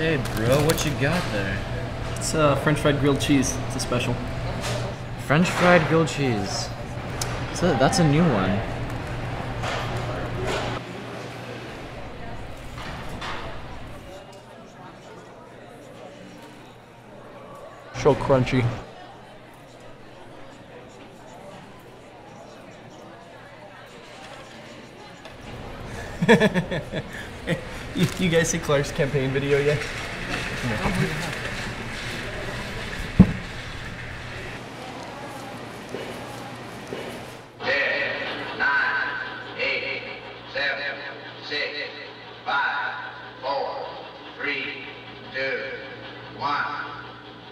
Say, bro, what you got there? It's French fried grilled cheese. It's a special. French fried grilled cheese. That's a new one. So crunchy. You guys see Clark's campaign video yet? No.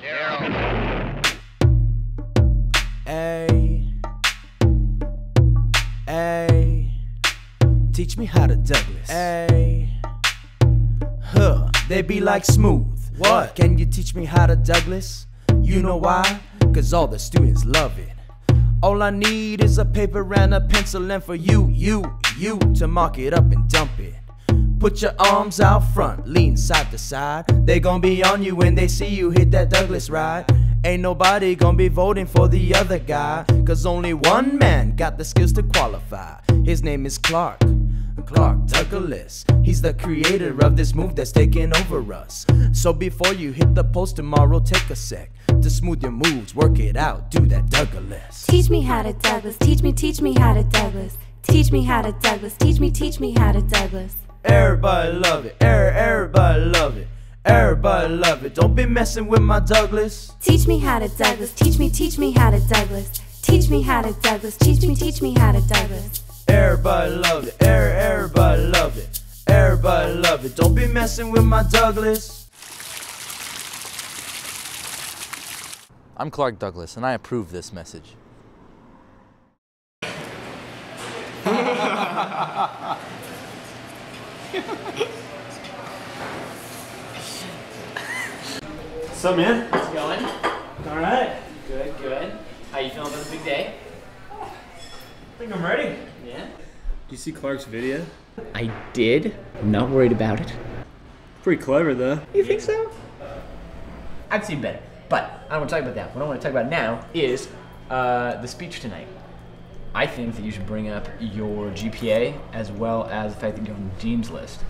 0. Ay, teach me how to Douglas. Ay, they be like smooth. What? Can you teach me how to Douglas? You know why? Cause all the students love it. All I need is a paper and a pencil, and for you to mark it up and dump it. Put your arms out front, lean side to side. They gon' be on you when they see you hit that Douglas ride. Ain't nobody gon' be voting for the other guy, cause only one man got the skills to qualify. His name is Clark Douglas. He's the creator of this move that's taking over us. So before you hit the post tomorrow, take a sec to smooth your moves, work it out, do that Douglas. Teach me how to Douglas, teach me how to Douglas. Teach me how to Douglas, teach me how to Douglas. Everybody love it, everybody love it. Everybody love it, don't be messing with my Douglas. Teach me how to Douglas, teach me how to Douglas. Teach me how to Douglas, teach me how to Douglas. Everybody love it, everybody love it. Everybody love it, don't be messing with my Douglas. I'm Clark Douglas, and I approve this message. What's up, man? How's it going? All right. Good, good. How you feeling for the big day? I think I'm ready. Yeah? Did you see Clark's video? I did. I'm not worried about it. Pretty clever, though. You think so? I've seen better, but I don't want to talk about that. What I want to talk about now is the speech tonight. I think that you should bring up your GPA as well as the fact that you're on the dean's list.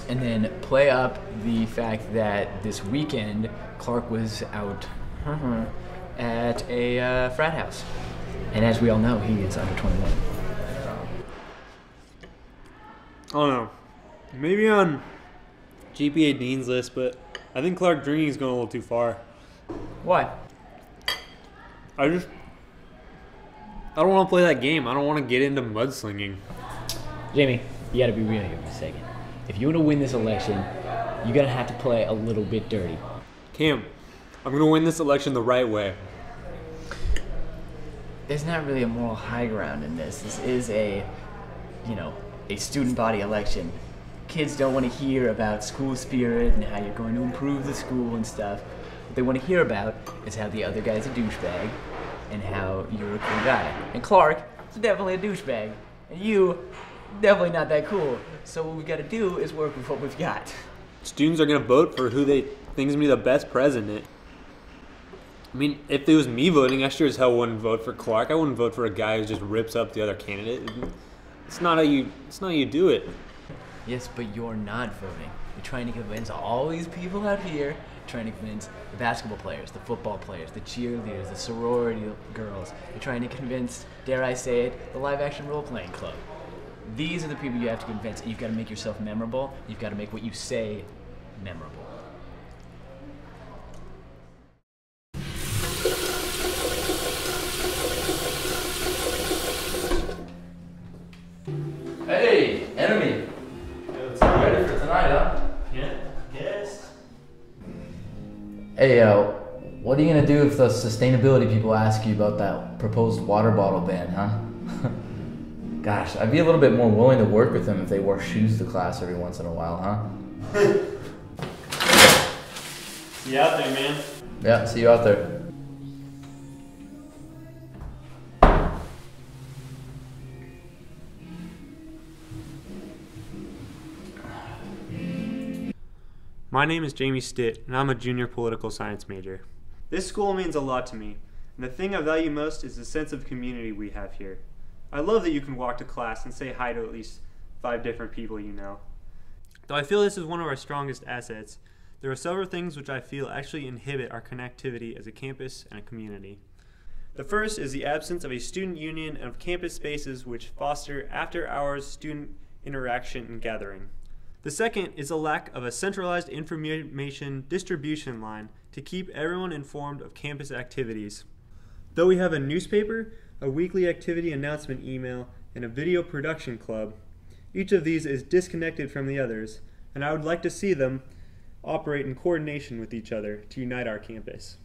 And then play up the fact that this weekend Clark was out at a frat house. And as we all know, he is under 21. I don't know. Maybe on GPA Dean's list, but I think Clark drinking is going a little too far. Why? I don't want to play that game. I don't want to get into mudslinging. Jamie, you gotta be real here for a second. If you want to win this election, you're gonna have to play a little bit dirty. Cam, I'm going to win this election the right way. There's not really a moral high ground in this. This is a student body election. Kids don't want to hear about school spirit and how you're going to improve the school and stuff. What they want to hear about is how the other guy's a douchebag and how you're a cool guy. And Clark is definitely a douchebag. And you, definitely not that cool. So what we've got to do is work with what we've got. Students are going to vote for who they think is going to be the best president. I mean, if it was me voting, I sure as hell wouldn't vote for Clark. I wouldn't vote for a guy who just rips up the other candidate. It's not how you do it. Yes, but you're not voting. You're trying to convince all these people out here, trying to convince the basketball players, the football players, the cheerleaders, the sorority girls. You're trying to convince, dare I say it, the live-action role-playing club. These are the people you have to convince, and you've got to make yourself memorable. You've got to make what you say memorable. Hey, enemy. Ready for tonight, huh? Yeah, yes. Hey, what are you gonna do if the sustainability people ask you about that proposed water bottle ban, huh? Gosh, I'd be a little bit more willing to work with them if they wore shoes to class every once in a while, huh? See you out there, man. Yeah, see you out there. My name is Jamie Stitt, and I'm a junior political science major. This school means a lot to me, and the thing I value most is the sense of community we have here. I love that you can walk to class and say hi to at least 5 different people you know. Though I feel this is one of our strongest assets, there are several things which I feel actually inhibit our connectivity as a campus and a community. The first is the absence of a student union and of campus spaces which foster after-hours student interaction and gathering. The second is a lack of a centralized information distribution line to keep everyone informed of campus activities. Though we have a newspaper, a weekly activity announcement email, and a video production club, each of these is disconnected from the others, and I would like to see them operate in coordination with each other to unite our campus.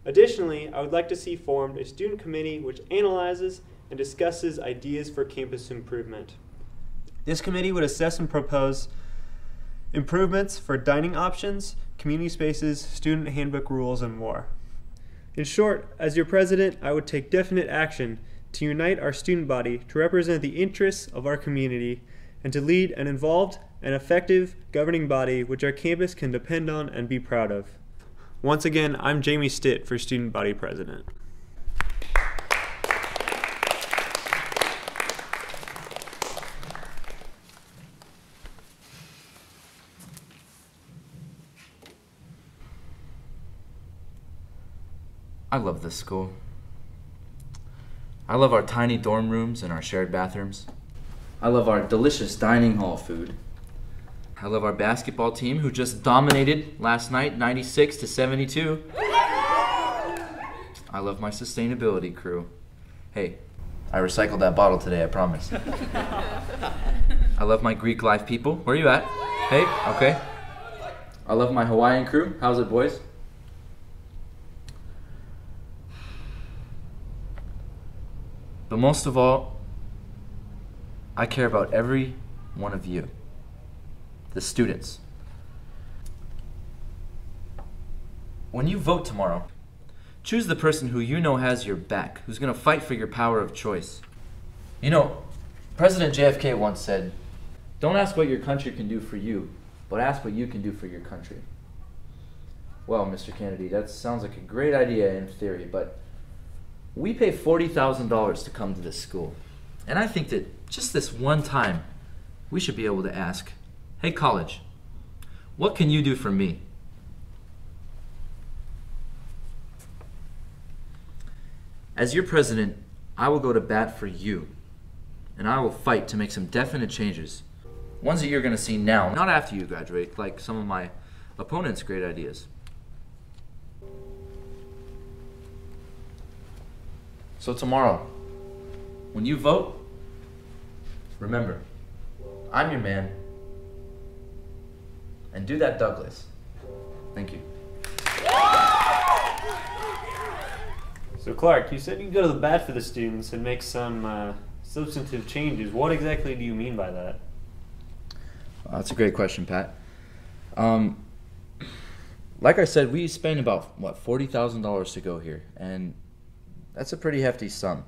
Additionally, I would like to see formed a student committee which analyzes and discusses ideas for campus improvement. This committee would assess and propose improvements for dining options, community spaces, student handbook rules, and more. In short, as your president, I would take definite action to unite our student body to represent the interests of our community and to lead an involved and effective governing body which our campus can depend on and be proud of. Once again, I'm Jamie Stitt for Student Body President. I love this school. I love our tiny dorm rooms and our shared bathrooms. I love our delicious dining hall food. I love our basketball team who just dominated last night, 96-72. I love my sustainability crew. Hey, I recycled that bottle today, I promise. I love my Greek life people. Where are you at? Hey, okay. I love my Hawaiian crew. How's it, boys? But most of all, I care about every one of you, the students. When you vote tomorrow, choose the person who you know has your back, who's going to fight for your power of choice. You know, President JFK once said, "Don't ask what your country can do for you, but ask what you can do for your country." Well, Mr. Kennedy, that sounds like a great idea in theory, but we pay $40,000 to come to this school. And I think that just this one time, we should be able to ask, "Hey, college, what can you do for me?" As your president, I will go to bat for you, and I will fight to make some definite changes. Ones that you're going to see now, not after you graduate, like some of my opponents' great ideas. So tomorrow, when you vote, remember, I'm your man. And do that, Douglas. Thank you. So Clark, you said you'd go to the bat for the students and make some substantive changes. What exactly do you mean by that? That's a great question, Pat. Like I said, we spend about, $40,000 to go here, and that's a pretty hefty sum.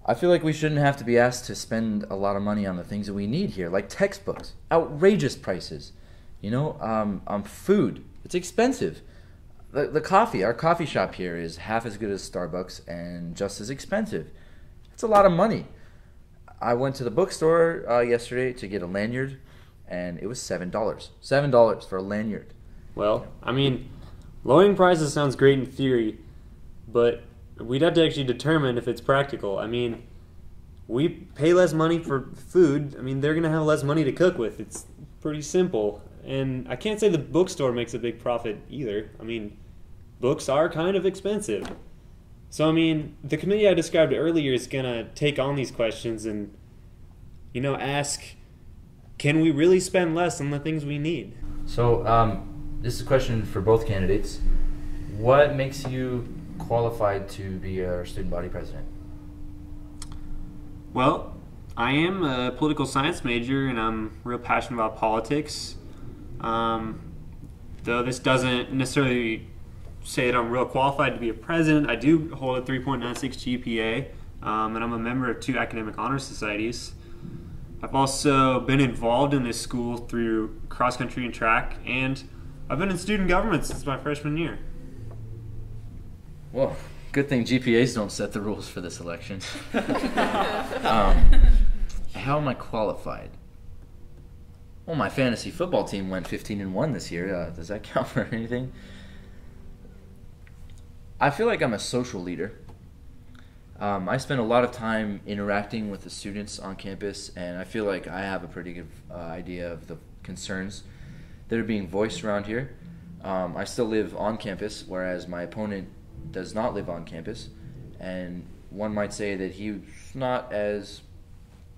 I feel like we shouldn't have to be asked to spend a lot of money on the things that we need here, like textbooks, outrageous prices, food. It's expensive. The coffee, our coffee shop here is half as good as Starbucks and just as expensive. It's a lot of money. I went to the bookstore yesterday to get a lanyard, and it was $7. $7 for a lanyard. Well, I mean, lowering prices sounds great in theory, but we'd have to actually determine if it's practical. I mean, we pay less money for food. I mean, they're going to have less money to cook with. It's pretty simple. And I can't say the bookstore makes a big profit either. I mean, books are kind of expensive. So, I mean, the committee I described earlier is going to take on these questions and, ask, can we really spend less on the things we need? So, this is a question for both candidates. What makes you qualified to be our student body president? Well, I am a political science major, and I'm real passionate about politics. Though this doesn't necessarily say that I'm real qualified to be a president, I do hold a 3.96 GPA, and I'm a member of 2 academic honor societies. I've also been involved in this school through cross country and track, and I've been in student government since my freshman year. Well, good thing GPAs don't set the rules for this election. How am I qualified? Well, my fantasy football team went 15-1 this year. Does that count for anything? I feel like I'm a social leader. I spend a lot of time interacting with the students on campus, and I feel like I have a pretty good idea of the concerns that are being voiced around here. I still live on campus, whereas my opponent does not live on campus, and one might say that he's not as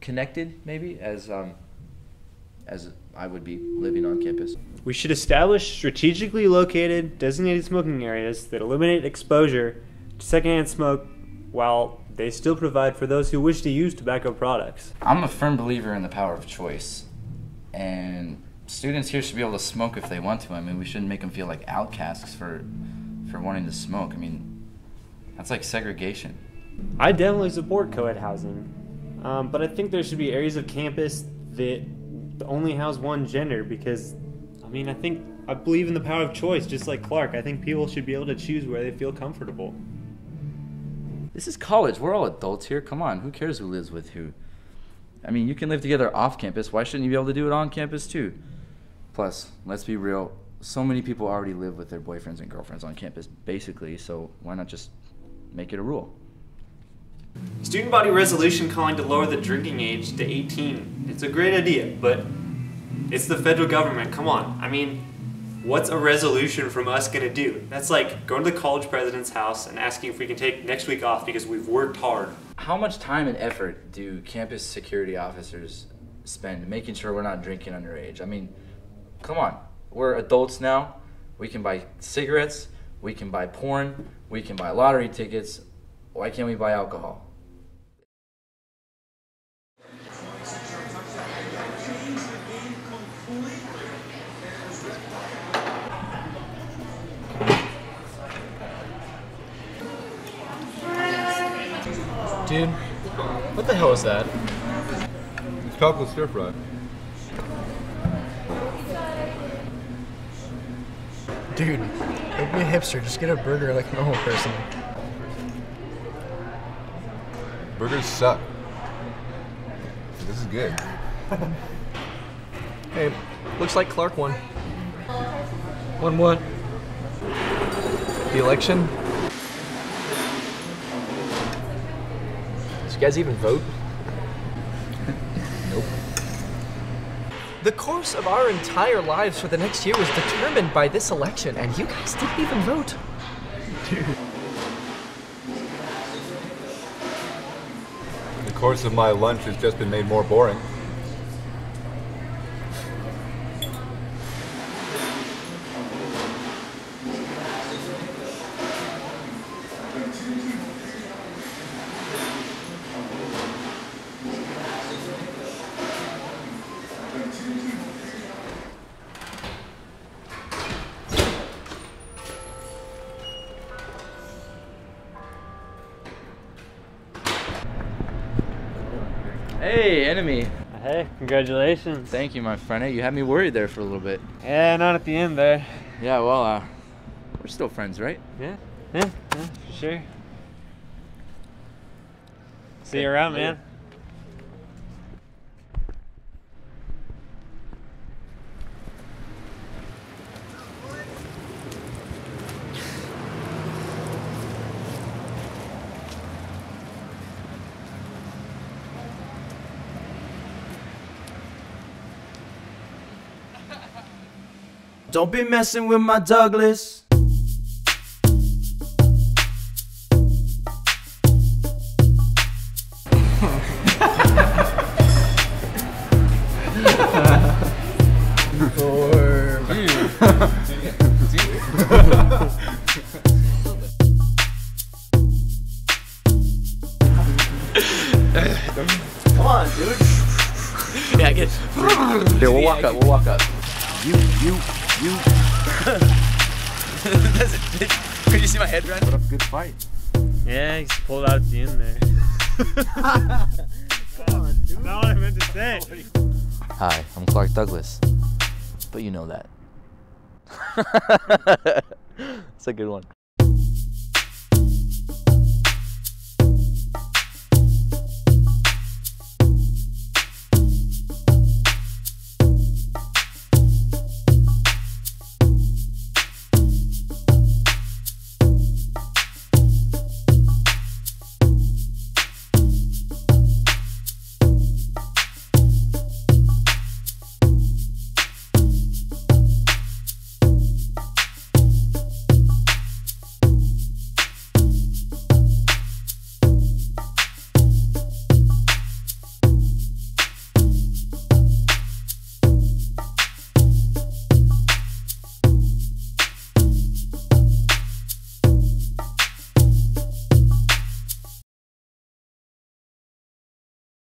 connected, maybe, as I would be living on campus. We should establish strategically located, designated smoking areas that eliminate exposure to secondhand smoke while they still provide for those who wish to use tobacco products. I'm a firm believer in the power of choice, and students here should be able to smoke if they want to. I mean, we shouldn't make them feel like outcasts for wanting to smoke. I mean, that's like segregation. I definitely support co-ed housing, but I think there should be areas of campus that only house one gender because, I mean, I believe in the power of choice, just like Clark. I think people should be able to choose where they feel comfortable. This is college. We're all adults here. Come on. Who cares who lives with who? I mean, you can live together off campus. Why shouldn't you be able to do it on campus too? Plus, let's be real. So many people already live with their boyfriends and girlfriends on campus, basically. So why not just make it a rule? Student body resolution calling to lower the drinking age to 18. It's a great idea, but it's the federal government. Come on. I mean, what's a resolution from us going to do? That's like going to the college president's house and asking if we can take next week off because we've worked hard. How much time and effort do campus security officers spend making sure we're not drinking underage? I mean, come on. We're adults now. We can buy cigarettes. We can buy porn. We can buy lottery tickets. Why can't we buy alcohol? Dude, what the hell is that? It's chocolate stir fry. Dude, don't be a hipster. Just get a burger like a normal person. Burgers suck. This is good. Hey, looks like Clark won. Won what? The election? Did you guys even vote? Nope. The course of our entire lives for the next year was determined by this election, and you guys didn't even vote. Dude. The course of my lunch has just been made more boring. Hey, enemy. Hey, congratulations. Thank you, my friend. Hey, you had me worried there for a little bit. Yeah, not at the end there. Yeah, well, we're still friends, right? Yeah, for sure. See you around, man. Don't be messing with my Douglas. Come on, dude. Yeah, I get. Here, we'll walk up. We'll walk up. You. Could you see my head, Ren? Put up a good fight. Yeah, he's pulled out at the end there. Come on, dude. Not what I meant to say. Hi, I'm Clark Douglas, but you know that. That's a good one.